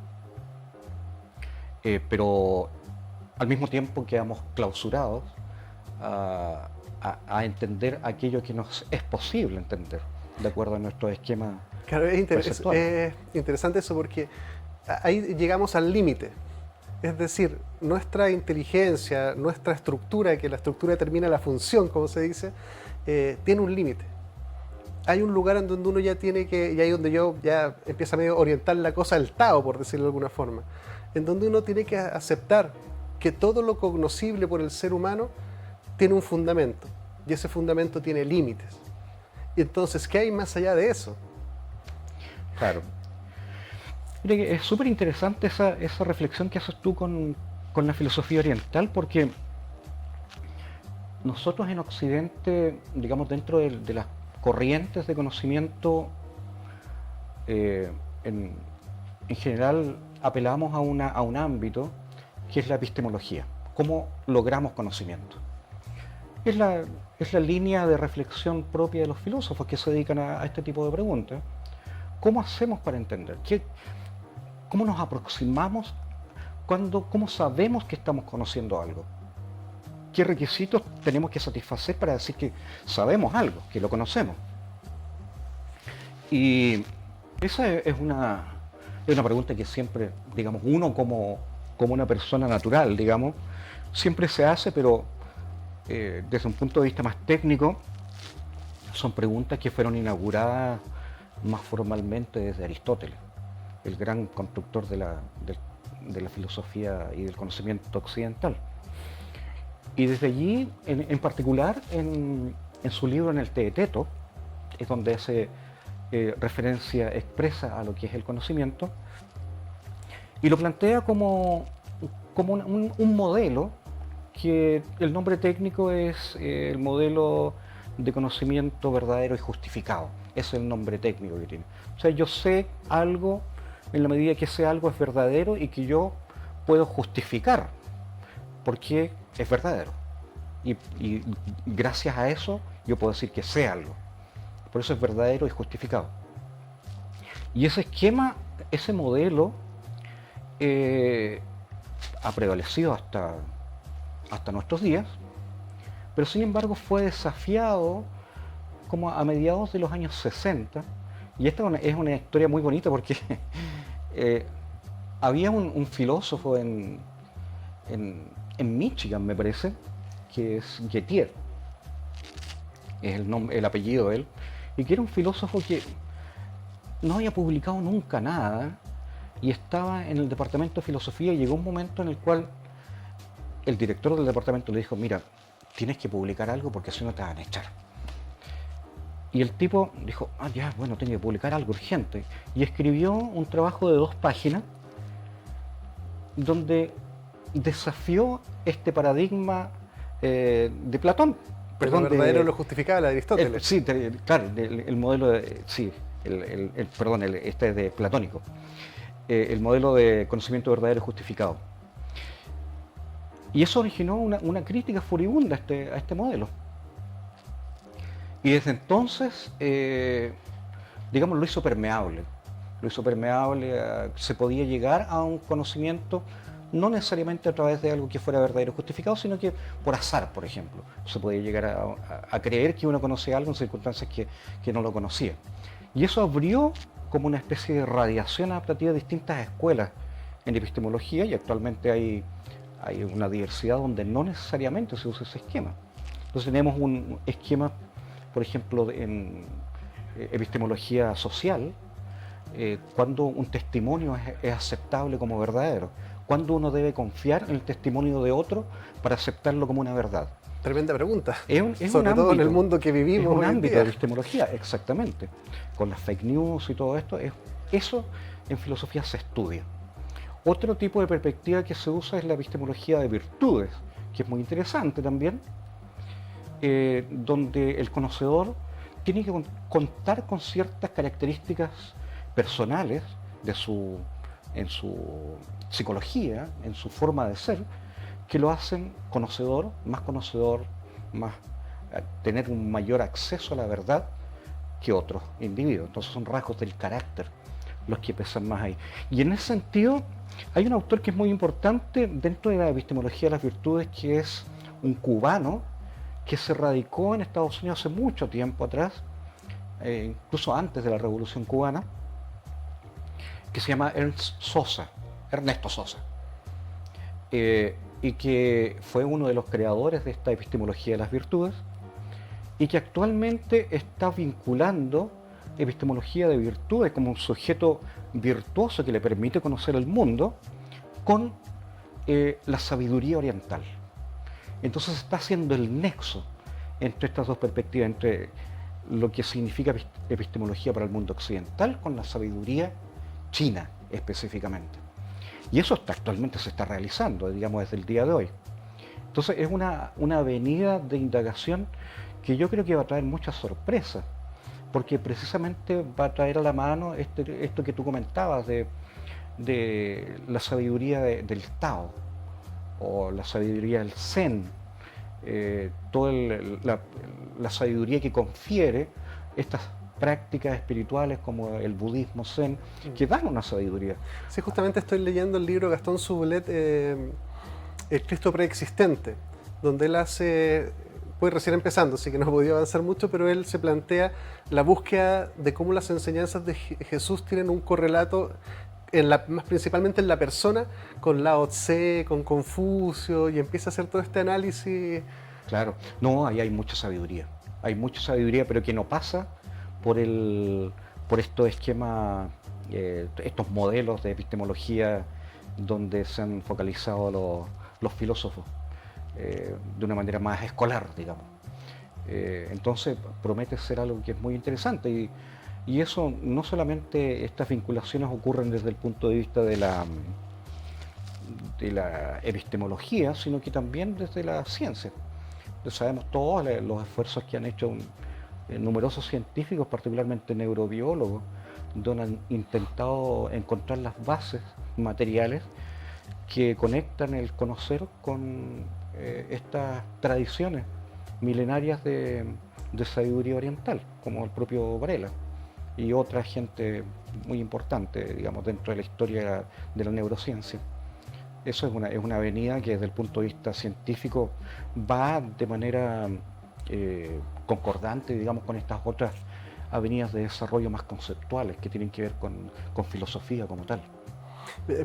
Pero al mismo tiempo quedamos clausurados a entender aquello que nos es posible entender, de acuerdo a nuestro esquema Claro, perceptual. es interesante eso porque ahí llegamos al límite. Es decir, nuestra inteligencia, nuestra estructura, que la estructura determina la función, como se dice, tiene un límite. Hay un lugar en donde uno ya tiene que, y ahí donde yo ya empiezo a medio orientar la cosa al Tao, por decirlo de alguna forma, en donde uno tiene que aceptar que todo lo cognoscible por el ser humano tiene un fundamento, y ese fundamento tiene límites. Y entonces, ¿qué hay más allá de eso? Claro. Mira que es súper interesante esa reflexión que haces tú con la filosofía oriental, porque nosotros en Occidente, digamos, dentro de las corrientes de conocimiento, en general apelamos a un ámbito que es la epistemología. ¿Cómo logramos conocimiento? Es la línea de reflexión propia de los filósofos que se dedican a este tipo de preguntas. ¿Cómo hacemos para entender? ¿Cómo nos aproximamos? ¿Cómo sabemos que estamos conociendo algo? ¿Qué requisitos tenemos que satisfacer para decir que sabemos algo, que lo conocemos? Y esa es una pregunta que siempre, digamos, uno como una persona natural, digamos, siempre se hace, pero desde un punto de vista más técnico, son preguntas que fueron inauguradas más formalmente desde Aristóteles, el gran constructor de la filosofía y del conocimiento occidental. Y desde allí, en particular, en su libro En el Teeteto, es donde hace referencia expresa a lo que es el conocimiento, y lo plantea como un modelo, que el nombre técnico es el modelo de conocimiento verdadero y justificado. Es el nombre técnico que tiene. O sea, yo sé algo en la medida que ese algo es verdadero y que yo puedo justificar por qué es verdadero. Y gracias a eso yo puedo decir que sé algo. Por eso es verdadero y justificado. Y ese esquema, ese modelo, ha prevalecido hasta nuestros días, pero sin embargo fue desafiado como a mediados de los años 60 Y esta es una historia muy bonita porque eh, había un filósofo en Michigan, me parece, que es Gettier, es el apellido de él, y que era un filósofo que no había publicado nunca nada y estaba en el departamento de filosofía y llegó un momento en el cual el director del departamento le dijo, mira, tienes que publicar algo porque si no te van a echar. Y el tipo dijo, ah, ya, bueno, tengo que publicar algo urgente. Y escribió un trabajo de 2 páginas donde desafió este paradigma de Platón. Pero lo verdadero lo justificaba la de Aristóteles. Sí, claro, el modelo de, sí, perdón, este es de platónico. El modelo de conocimiento verdadero justificado. Y eso originó una crítica furibunda a este modelo. Y desde entonces, digamos, lo hizo permeable. Lo hizo permeable, se podía llegar a un conocimiento no necesariamente a través de algo que fuera verdadero justificado, sino que por azar, por ejemplo. Se podía llegar a creer que uno conocía algo en circunstancias que no lo conocía. Y eso abrió como una especie de radiación adaptativa de distintas escuelas en epistemología, y actualmente hay una diversidad donde no necesariamente se usa ese esquema. Entonces tenemos un esquema, por ejemplo, en epistemología social, cuando un testimonio es aceptable como verdadero, cuando uno debe confiar en el testimonio de otro para aceptarlo como una verdad. Tremenda pregunta. Es sobre un todo ámbito, en el mundo que vivimos. Es un hoy en ámbito día. de epistemología, exactamente. Con las fake news y todo esto, eso en filosofía se estudia. Otro tipo de perspectiva que se usa es la epistemología de virtudes, que es muy interesante también, donde el conocedor tiene que contar con ciertas características personales en su psicología, en su forma de ser, que lo hacen conocedor, más tener un mayor acceso a la verdad que otros individuos. Entonces son rasgos del carácter los que pesan más ahí. Y en ese sentido, hay un autor que es muy importante dentro de la epistemología de las virtudes, que es un cubano que se radicó en Estados Unidos hace mucho tiempo atrás, incluso antes de la Revolución Cubana, que se llama Ernesto Sosa, y que fue uno de los creadores de esta epistemología de las virtudes, y que actualmente está vinculando epistemología de virtudes como un sujeto virtuoso que le permite conocer el mundo con la sabiduría oriental. Entonces está haciendo el nexo entre estas dos perspectivas, entre lo que significa epistemología para el mundo occidental con la sabiduría china específicamente. Y eso actualmente se está realizando, digamos, desde el día de hoy. Entonces es una avenida de indagación que yo creo que va a traer muchas sorpresas, porque precisamente va a traer a la mano esto que tú comentabas de la sabiduría del Tao, o la sabiduría del Zen, toda la sabiduría que confiere estas prácticas espirituales como el budismo Zen, que dan una sabiduría. Sí, justamente estoy leyendo el libro de Gastón Soubelet, El Cristo Preexistente, donde él hace, pues recién empezando, así que no podía avanzar mucho, pero él se plantea la búsqueda de cómo las enseñanzas de Jesús tienen un correlato, más principalmente en la persona, con Lao Tse, con Confucio, y empieza a hacer todo este análisis. Claro, no, ahí hay mucha sabiduría, pero que no pasa por estos esquemas, estos modelos de epistemología donde se han focalizado los filósofos de una manera más escolar, digamos. Entonces promete ser algo que es muy interesante, y eso no solamente estas vinculaciones ocurren desde el punto de vista de la epistemología, sino que también desde la ciencia. Sabemos todos los esfuerzos que han hecho numerosos científicos, particularmente neurobiólogos, donde han intentado encontrar las bases materiales que conectan el conocer con estas tradiciones milenarias de sabiduría oriental, como el propio Varela y otra gente muy importante, digamos, dentro de la historia de la neurociencia. Eso es una avenida que desde el punto de vista científico va de manera concordante, digamos, con estas otras avenidas de desarrollo más conceptuales que tienen que ver con filosofía como tal.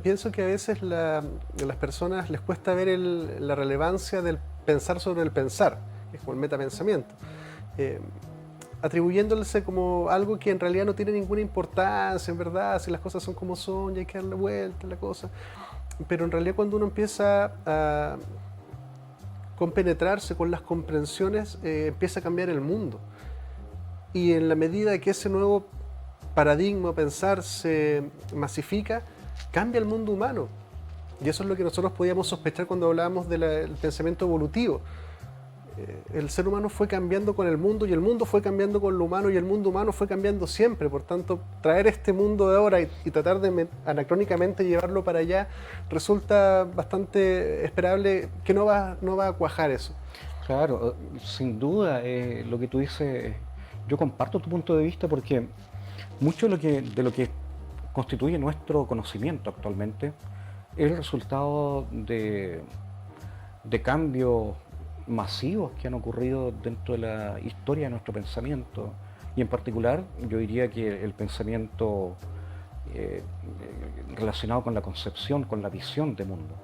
Pienso que a veces a las personas les cuesta ver la relevancia del pensar sobre el pensar, que es como el metapensamiento, atribuyéndose como algo que en realidad no tiene ninguna importancia, en verdad, si las cosas son como son y hay que darle vuelta a la cosa. Pero en realidad cuando uno empieza a compenetrarse con las comprensiones, empieza a cambiar el mundo. Y en la medida que ese nuevo paradigma, pensar, se masifica, cambia el mundo humano. Y eso es lo que nosotros podíamos sospechar cuando hablábamos del pensamiento evolutivo. El ser humano fue cambiando con el mundo y el mundo fue cambiando con lo humano y el mundo humano fue cambiando siempre. Por tanto, traer este mundo de ahora y tratar de anacrónicamente llevarlo para allá resulta bastante esperable que no va a cuajar eso. Claro, sin duda, lo que tú dices, yo comparto tu punto de vista porque mucho de lo que constituye nuestro conocimiento actualmente es el resultado de cambios masivos que han ocurrido dentro de la historia de nuestro pensamiento, y en particular yo diría que el pensamiento relacionado con la concepción, con la visión de mundo.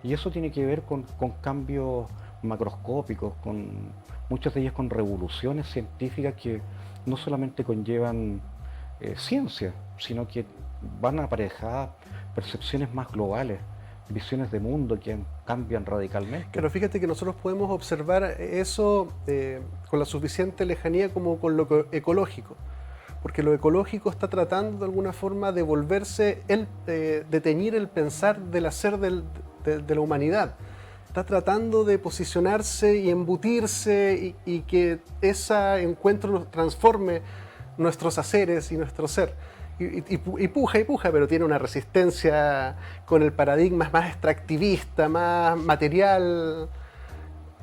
Y eso tiene que ver con cambios macroscópicos, muchas de ellas con revoluciones científicas que no solamente conllevan ciencia, sino que van aparejadas percepciones más globales, visiones de mundo que cambian radicalmente. Pero fíjate que nosotros podemos observar eso con la suficiente lejanía como con lo ecológico, porque lo ecológico está tratando de alguna forma de volverse, de teñir el pensar del hacer de la humanidad. Está tratando de posicionarse y embutirse y que ese encuentro transforme nuestros haceres y nuestro ser. Y puja, pero tiene una resistencia con el paradigma más extractivista, más material,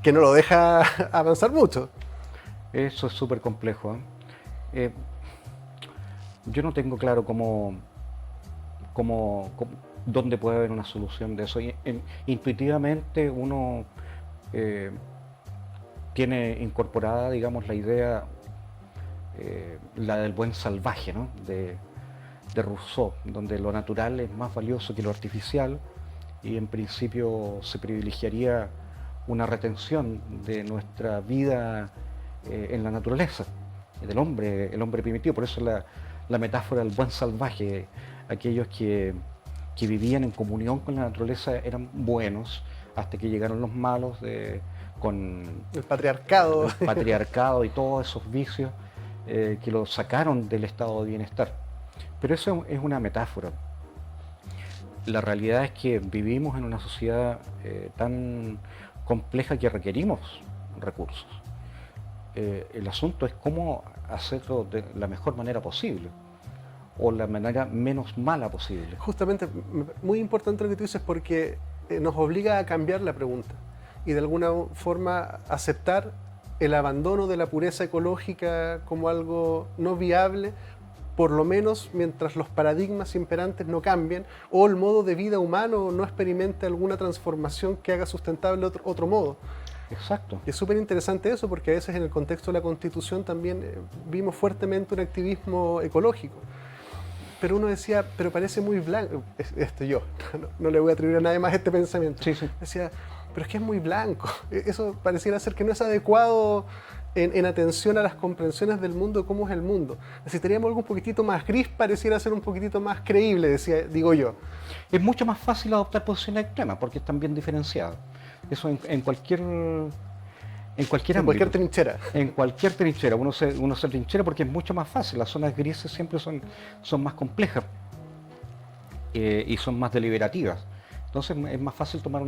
que no lo deja avanzar mucho. Eso es súper complejo. Yo no tengo claro dónde puede haber una solución de eso. Intuitivamente uno tiene incorporada, digamos, la idea, la del buen salvaje, ¿no? de Rousseau, donde lo natural es más valioso que lo artificial y en principio se privilegiaría una retención de nuestra vida en la naturaleza, el hombre primitivo. Por eso la metáfora del buen salvaje, aquellos que vivían en comunión con la naturaleza eran buenos hasta que llegaron los malos con el patriarcado y todos esos vicios que los sacaron del estado de bienestar. Pero eso es una metáfora. La realidad es que vivimos en una sociedad tan compleja que requerimos recursos. El asunto es cómo hacerlo de la mejor manera posible o la manera menos mala posible. Justamente, muy importante lo que tú dices, porque nos obliga a cambiar la pregunta y de alguna forma aceptar el abandono de la pureza ecológica como algo no viable, por lo menos mientras los paradigmas imperantes no cambien o el modo de vida humano no experimente alguna transformación que haga sustentable otro modo. Exacto. Y es súper interesante eso, porque a veces en el contexto de la Constitución también vimos fuertemente un activismo ecológico. Pero uno decía, pero parece muy blanco. Yo no le voy a atribuir a nadie más este pensamiento. Sí. Decía, pero es que es muy blanco. Eso pareciera ser que no es adecuado en atención a las comprensiones del mundo, de cómo es el mundo. Necesitaríamos algo un poquitito más gris, pareciera ser un poquitito más creíble, digo yo. Es mucho más fácil adoptar posiciones extremas porque están bien diferenciadas. Eso en cualquier ámbito. Cualquier trinchera. En cualquier trinchera. Uno se trinchera porque es mucho más fácil. Las zonas grises siempre son más complejas y son más deliberativas. Entonces es más fácil tomar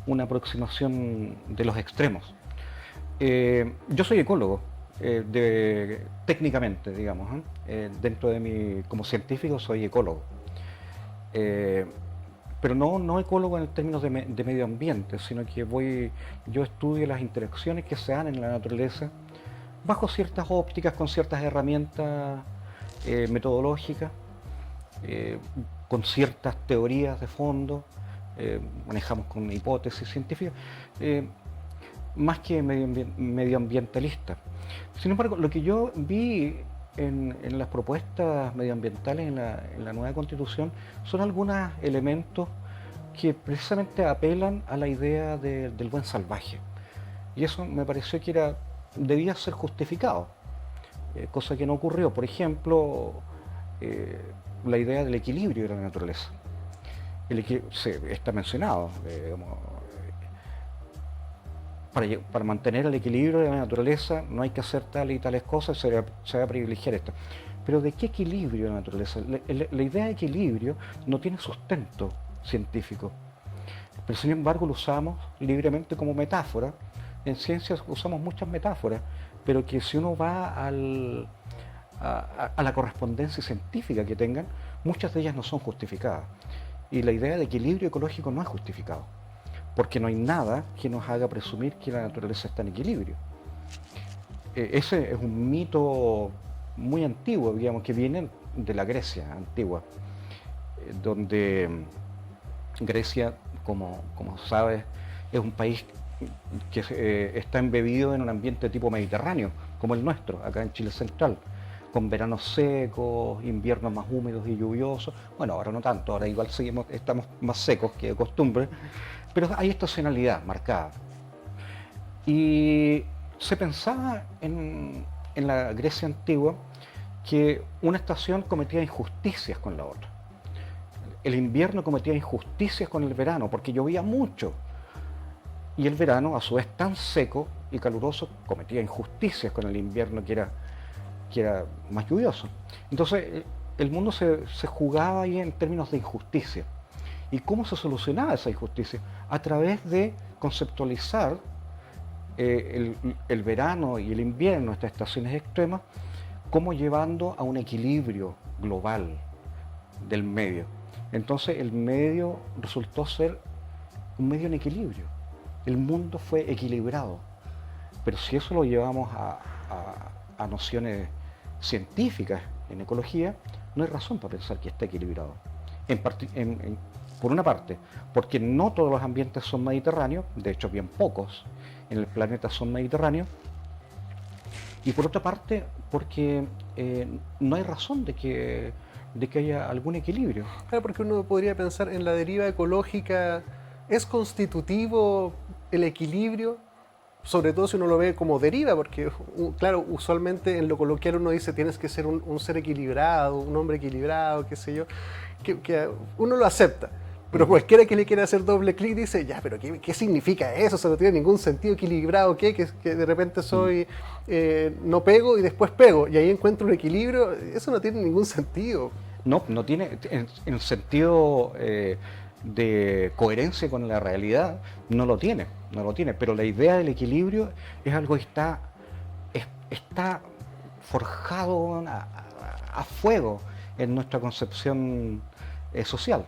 una aproximación de los extremos. Yo soy ecólogo, técnicamente, digamos, dentro de como científico soy ecólogo, pero no ecólogo en términos de medio ambiente, sino que yo estudio las interacciones que se dan en la naturaleza bajo ciertas ópticas, con ciertas herramientas metodológicas, con ciertas teorías de fondo, manejamos con hipótesis científicas. Más que medioambientalista. Sin embargo, lo que yo vi en las propuestas medioambientales en la nueva Constitución son algunos elementos que precisamente apelan a la idea del buen salvaje. Y eso me pareció que debía ser justificado, cosa que no ocurrió. Por ejemplo, la idea del equilibrio de la naturaleza. Está mencionado, para mantener el equilibrio de la naturaleza no hay que hacer tales y tales cosas, se va a privilegiar esto. Pero ¿de qué equilibrio de la naturaleza? La idea de equilibrio no tiene sustento científico, pero sin embargo lo usamos libremente como metáfora. En ciencias usamos muchas metáforas, pero que si uno va a la correspondencia científica que tengan, muchas de ellas no son justificadas. Y la idea de equilibrio ecológico no es justificado, porque no hay nada que nos haga presumir que la naturaleza está en equilibrio. Ese es un mito muy antiguo, digamos, que viene de la Grecia antigua, donde Grecia, como sabes, es un país que está embebido en un ambiente tipo mediterráneo, como el nuestro, acá en Chile Central, con veranos secos, inviernos más húmedos y lluviosos. Bueno, ahora no tanto, ahora igual estamos más secos que de costumbre, pero hay estacionalidad marcada. Y se pensaba en la Grecia antigua que una estación cometía injusticias con la otra. El invierno cometía injusticias con el verano porque llovía mucho. Y el verano, a su vez tan seco y caluroso, cometía injusticias con el invierno que era más lluvioso. Entonces el mundo se jugaba ahí en términos de injusticia. ¿Y cómo se solucionaba esa injusticia? A través de conceptualizar el verano y el invierno, estas estaciones extremas, como llevando a un equilibrio global del medio. Entonces el medio resultó ser un medio en equilibrio. El mundo fue equilibrado. Pero si eso lo llevamos a nociones científicas en ecología, no hay razón para pensar que está equilibrado. Por una parte, porque no todos los ambientes son mediterráneos, de hecho bien pocos en el planeta son mediterráneos, y por otra parte, porque no hay razón de que haya algún equilibrio. Claro, porque uno podría pensar en la deriva ecológica, ¿es constitutivo el equilibrio? Sobre todo si uno lo ve como deriva, porque claro, usualmente en lo coloquial uno dice tienes que ser un ser equilibrado, un hombre equilibrado, qué sé yo, que uno lo acepta. Pero cualquiera que le quiera hacer doble clic dice, ya, pero ¿qué significa eso? Eso no tiene ningún sentido. ¿Equilibrado qué? Que de repente no pego y después pego, y ahí encuentro un equilibrio. Eso no tiene ningún sentido. No tiene, en el sentido de coherencia con la realidad, no lo tiene, pero la idea del equilibrio es algo que está forjado a fuego en nuestra concepción social,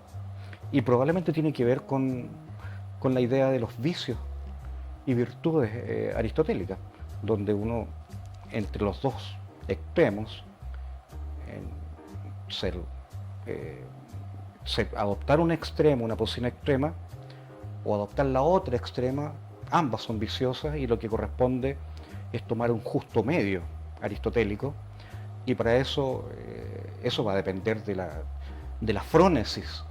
y probablemente tiene que ver con la idea de los vicios y virtudes aristotélicas, donde uno, entre los dos extremos, adoptar un extremo, una posición extrema, o adoptar la otra extrema, ambas son viciosas, y lo que corresponde es tomar un justo medio aristotélico, y para eso va a depender de la frónesis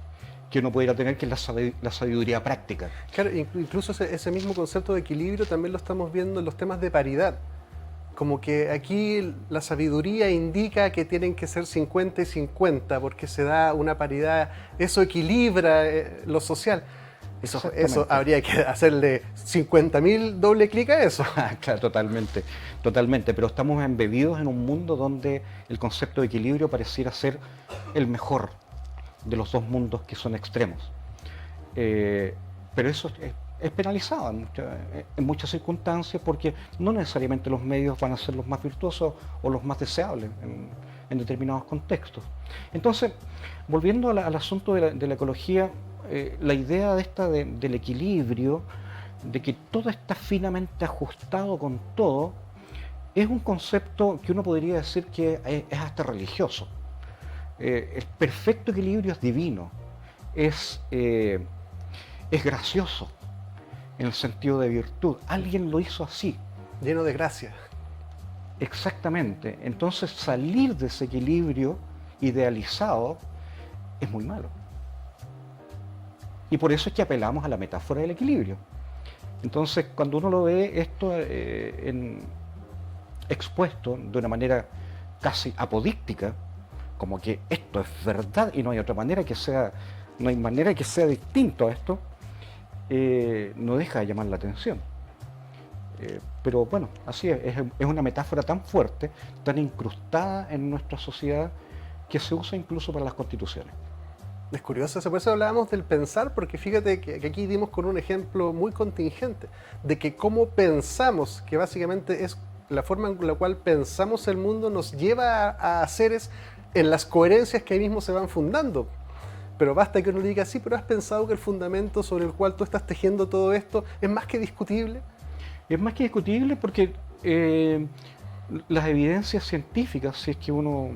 que uno pudiera tener, que es la sabiduría práctica. Claro, incluso ese mismo concepto de equilibrio también lo estamos viendo en los temas de paridad. Como que aquí la sabiduría indica que tienen que ser 50 y 50, porque se da una paridad, eso equilibra lo social. Eso habría que hacerle 50.000 doble clic a eso. Claro, totalmente, pero estamos embebidos en un mundo donde el concepto de equilibrio pareciera ser el mejor de los dos mundos que son extremos. Pero eso es penalizado en muchas circunstancias, porque no necesariamente los medios van a ser los más virtuosos o los más deseables en determinados contextos. Entonces, volviendo al asunto de la ecología, la idea del equilibrio, de que todo está finamente ajustado con todo, es un concepto que uno podría decir que es hasta religioso. El perfecto equilibrio es divino, es gracioso, en el sentido de virtud. Alguien lo hizo así. Lleno de gracia. Exactamente. Entonces salir de ese equilibrio idealizado es muy malo. Y por eso es que apelamos a la metáfora del equilibrio. Entonces, cuando uno lo ve esto expuesto de una manera casi apodíctica, como que esto es verdad y no hay otra manera que sea, no hay manera que sea distinto a esto, no deja de llamar la atención. Pero bueno, así es una metáfora tan fuerte, tan incrustada en nuestra sociedad, que se usa incluso para las constituciones. Es curioso, por eso hablábamos del pensar, porque fíjate que aquí dimos con un ejemplo muy contingente, de que cómo pensamos, que básicamente es la forma en la cual pensamos el mundo, nos lleva a haceres en las coherencias que ahí mismo se van fundando. Pero basta que uno diga, sí, pero has pensado que el fundamento sobre el cual tú estás tejiendo todo esto es más que discutible. Es más que discutible porque las evidencias científicas, si es que uno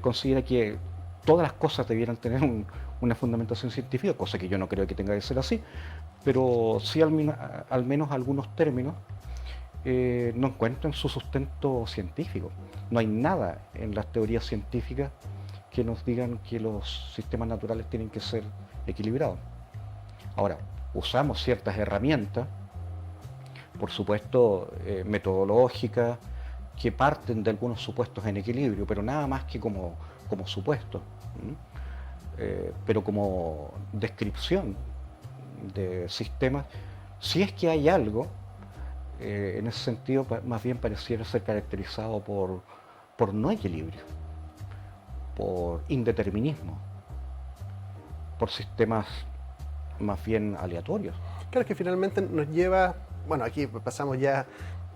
considera que todas las cosas debieran tener una fundamentación científica, cosa que yo no creo que tenga que ser así, pero sí al menos algunos términos no encuentran su sustento científico. No hay nada en las teorías científicas que nos digan que los sistemas naturales tienen que ser equilibrados. Ahora, usamos ciertas herramientas, por supuesto metodológicas, que parten de algunos supuestos en equilibrio, pero nada más que como supuesto, pero como descripción de sistemas, si es que hay algo, en ese sentido más bien pareciera ser caracterizado por no equilibrio, por indeterminismo, por sistemas más bien aleatorios. Claro, que finalmente nos lleva, bueno, aquí pasamos ya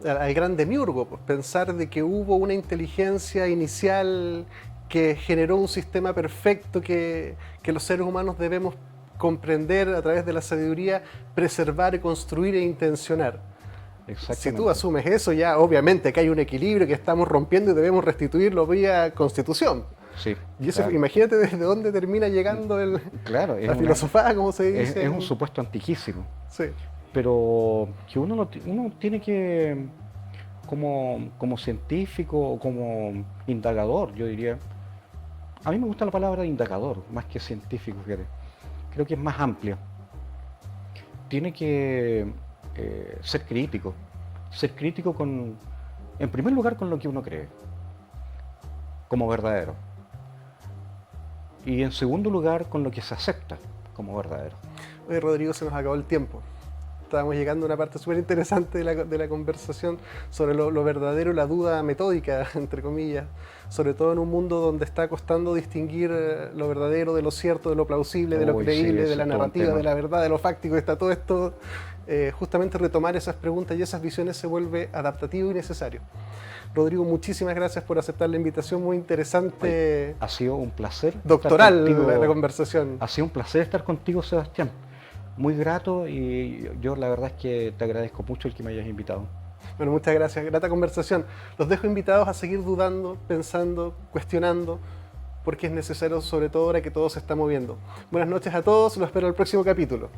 al gran demiurgo, pues, pensar de que hubo una inteligencia inicial que generó un sistema perfecto que los seres humanos debemos comprender a través de la sabiduría, preservar, construir e intencionar. Si tú asumes eso, ya obviamente que hay un equilibrio que estamos rompiendo y debemos restituirlo vía constitución. Sí, y eso, claro. Imagínate desde dónde termina llegando la filosofada, como se dice. Es un supuesto antiquísimo. Sí. Pero que uno tiene que, como científico o como indagador, yo diría, a mí me gusta la palabra indagador más que científico, fíjate. Creo que es más amplia. Tiene que ser crítico en primer lugar con lo que uno cree, como verdadero. Y en segundo lugar con lo que se acepta como verdadero. Oye, Rodrigo, se nos acabó el tiempo. Estábamos llegando a una parte súper interesante de la conversación sobre lo verdadero, la duda metódica, entre comillas, sobre todo en un mundo donde está costando distinguir lo verdadero de lo cierto, de lo plausible, de lo creíble, sí, de la narrativa, de la verdad, de lo fáctico. Está todo esto, justamente retomar esas preguntas y esas visiones se vuelve adaptativo y necesario. Rodrigo, muchísimas gracias por aceptar la invitación, muy interesante. Ha sido un placer. Doctoral la conversación. Ha sido un placer estar contigo, Sebastián. Muy grato, y yo la verdad es que te agradezco mucho el que me hayas invitado. Bueno, muchas gracias, grata conversación. Los dejo invitados a seguir dudando, pensando, cuestionando, porque es necesario, sobre todo ahora que todo se está moviendo. Buenas noches a todos, los espero en el próximo capítulo.